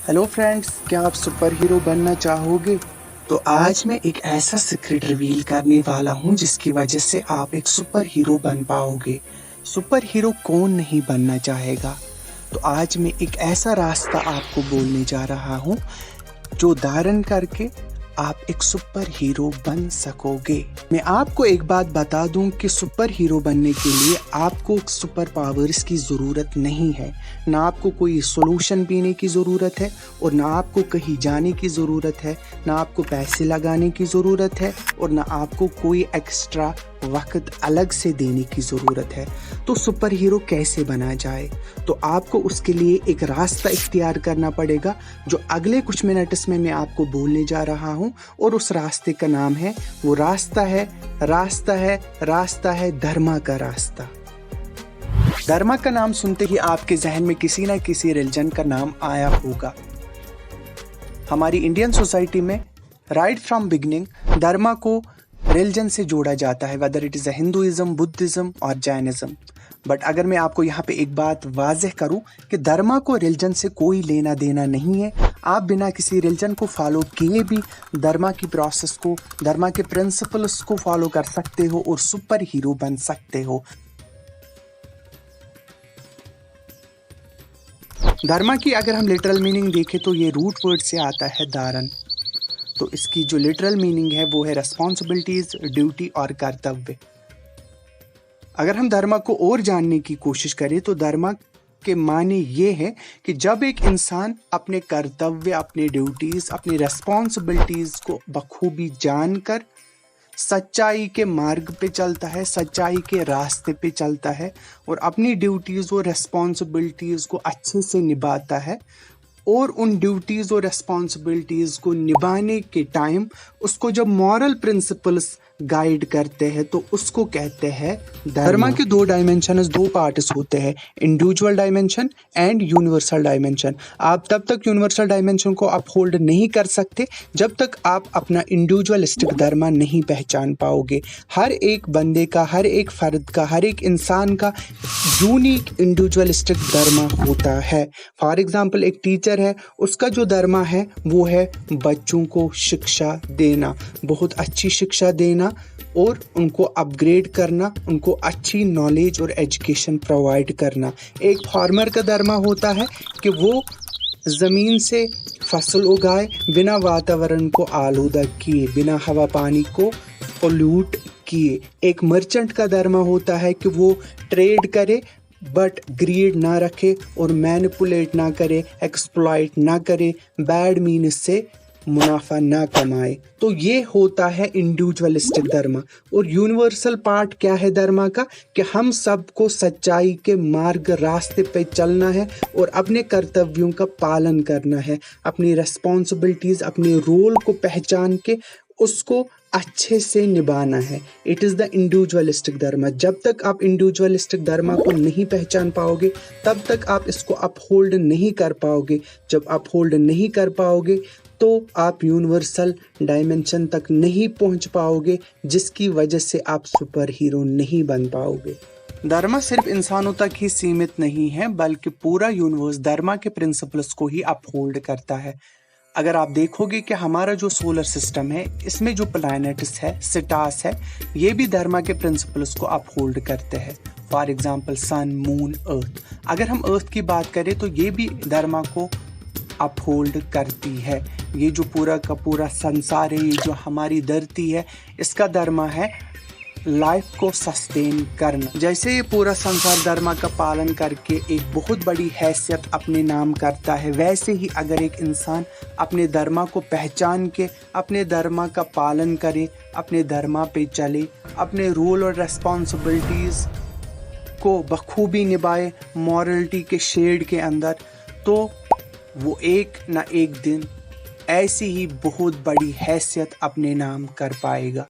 Hello friends, क्या आप super hero बनना चाहोगे? तो आज मैं एक ऐसा सीक्रेट रिवील करने वाला हूँ जिसकी वजह से आप एक सुपर हीरो बन पाओगे। सुपर हीरो कौन नहीं बनना चाहेगा? तो आज मैं एक ऐसा रास्ता आपको बोलने जा रहा हूँ जो धारण करके आप एक सुपर हीरो बन सकोगे। मैं आपको एक बात बता दूं कि सुपर हीरो बनने के लिए आपको सुपर पावर्स की ज़रूरत नहीं है। ना आपको कोई सॉल्यूशन पीने की ज़रूरत है और ना आपको कहीं जाने की ज़रूरत है, ना आपको पैसे लगाने की ज़रूरत है और ना आपको कोई एक्स्ट्रा वक्त अलग से देने की ज़रूरत है। तो सुपर हीरो कैसे बना जाए? तो आपको उसके लिए एक रास्ता इख्तियार करना पड़ेगा जो अगले कुछ मिनट्स में मैं आपको बोलने जा रहा हूँ। और उस रास्ते का नाम है, वो रास्ता है धर्मा का रास्ता। धर्मा का नाम सुनते ही आपके जहन में किसी ना किसी रिलीजन का नाम आया होगा। हमारी इंडियन सोसाइटी में राइट फ्रॉम बिगिनिंग धर्मा को रिलीजन से जोड़ा जाता है, whether it is Hinduism, Buddhism और जैनिज्म। बट अगर मैं आपको यहाँ पे एक बात वाज़ेह करूँ कि धर्मा को रिलीजन से कोई लेना देना नहीं है। आप बिना किसी रिलीजन को फॉलो किए भी धर्मा की प्रोसेस को, धर्मा के प्रिंसिपल्स को फॉलो कर सकते हो और सुपर हीरो बन सकते हो। धर्मा की अगर हम लिटरल मीनिंग देखें तो ये रूट वर्ड से आता है धारण। तो इसकी जो लिटरल मीनिंग है वो है रिस्पॉन्सिबिलिटीज, ड्यूटी और कर्तव्य। अगर हम धर्मा को और जानने की कोशिश करें तो धर्मा के माने ये है कि जब एक इंसान अपने कर्तव्य, अपने ड्यूटीज, अपनी रिस्पॉन्सिबिलिटीज को बखूबी जानकर सच्चाई के मार्ग पे चलता है, सच्चाई के रास्ते पे चलता है और अपनी ड्यूटीज और रिस्पॉन्सिबिलिटीज को अच्छे से निभाता है और उन ड्यूटीज और रिस्पॉन्सिबिलिटीज को निभाने के टाइम उसको जब मॉरल प्रिंसिपल्स गाइड करते हैं तो उसको कहते हैं धर्मा के दो डायमेंशंस, दो पार्ट्स होते हैं, individual dimension and universal dimension. आप तब तक यूनिवर्सल डायमेंशन को अपहोल्ड नहीं कर सकते जब तक आप अपना इंडिविजुअलिस्टिक धर्मा नहीं पहचान पाओगे। हर एक बंदे का, हर एक फर्द का, हर एक इंसान का यूनिक इंडिविजुअलिस्टिक धर्मा होता है। फॉर एग्जाम्पल, एक टीचर है, उसका जो धर्मा है वो है बच्चों को शिक्षा देना, बहुत अच्छी शिक्षा देना और उनको अपग्रेड करना, उनको अच्छी नॉलेज और एजुकेशन प्रोवाइड करना। एक फार्मर का धर्मा होता है कि वो ज़मीन से फसल उगाए बिना वातावरण को आलूदा किए, बिना हवा पानी को पोल्यूट किए। एक मर्चेंट का धर्मा होता है कि वो ट्रेड करे बट ग्रीड ना रखे और मैनिपुलेट ना करे, एक्सप्लॉइट ना करे, बैड मीन्स से मुनाफा ना कमाए। तो ये होता है इंडिविजुअलिस्टिक धर्मा। और यूनिवर्सल पार्ट क्या है धर्मा का? कि हम सबको सच्चाई के मार्ग, रास्ते पे चलना है और अपने कर्तव्यों का पालन करना है, अपनी रिस्पॉन्सिबिलिटीज, अपने रोल को पहचान के उसको अच्छे से निभाना है। इट इज़ द इंडिविजुअलिस्टिक धर्मा। जब तक आप इंडिविजुअलिस्टिक धर्मा को नहीं पहचान पाओगे तब तक आप इसको अपहोल्ड नहीं कर पाओगे। जब अपहोल्ड नहीं कर पाओगे तो आप यूनिवर्सल डायमेंशन तक नहीं पहुंच पाओगे, जिसकी वजह से आप सुपर हीरो नहीं बन पाओगे। धर्मा सिर्फ इंसानों तक ही सीमित नहीं है बल्कि पूरा यूनिवर्स धर्मा के प्रिंसिपल्स को ही अपहोल्ड करता है। अगर आप देखोगे कि हमारा जो सोलर सिस्टम है इसमें जो प्लैनेट्स है, स्टार्स है, ये भी धर्मा के प्रिंसिपल्स को अपहोल्ड करते हैं। फॉर एग्जांपल सन, मून, अर्थ। अगर हम अर्थ की बात करें तो ये भी धर्मा को अपहोल्ड करती है। ये जो पूरा का पूरा संसार है, ये जो हमारी धरती है, इसका धर्मा है लाइफ को सस्टेन करना। जैसे ये पूरा संसार धर्मा का पालन करके एक बहुत बड़ी हैसियत अपने नाम करता है, वैसे ही अगर एक इंसान अपने धर्मा को पहचान के अपने धर्मा का पालन करे, अपने धर्मा पे चले, अपने रोल और रेस्पॉन्सिबिलिटीज़ को बखूबी निभाए मॉरलिटी के शेड के अंदर, तो वो एक ना एक दिन ऐसी ही बहुत बड़ी हैसियत अपने नाम कर पाएगा।